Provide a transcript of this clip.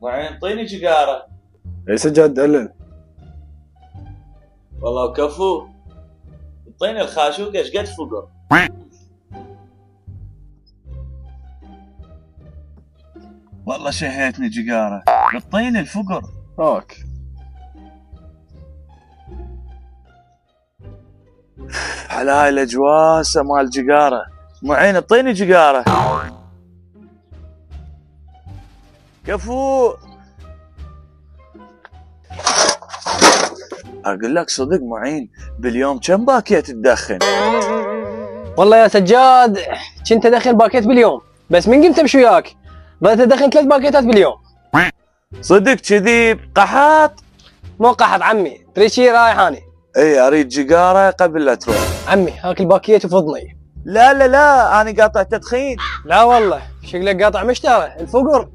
معين اعطيني جيجاره. يا سجاد دلل. والله وكفو. اعطيني الخاشوق ايش قد فقر. والله شهيتني جيجاره. اعطيني الفقر. اوك. على هاي الاجواسه مال جيجاره. معين اعطيني جيجاره. كفو. اقول لك صدق معين باليوم كم باكية تدخن؟ والله يا سجاد كنت ادخن باكيت باليوم، بس من قمت امشي وياك بدأت ادخن 3 باكيتات باليوم. صدق كذي قحط؟ مو قحط عمي، تريد شي رايح اني. اي اريد جيجاره قبل لا تروح. عمي هاك الباكيت وفضني. لا انا قاطع تدخين. لا والله شكلك قاطع مشترى الفقر.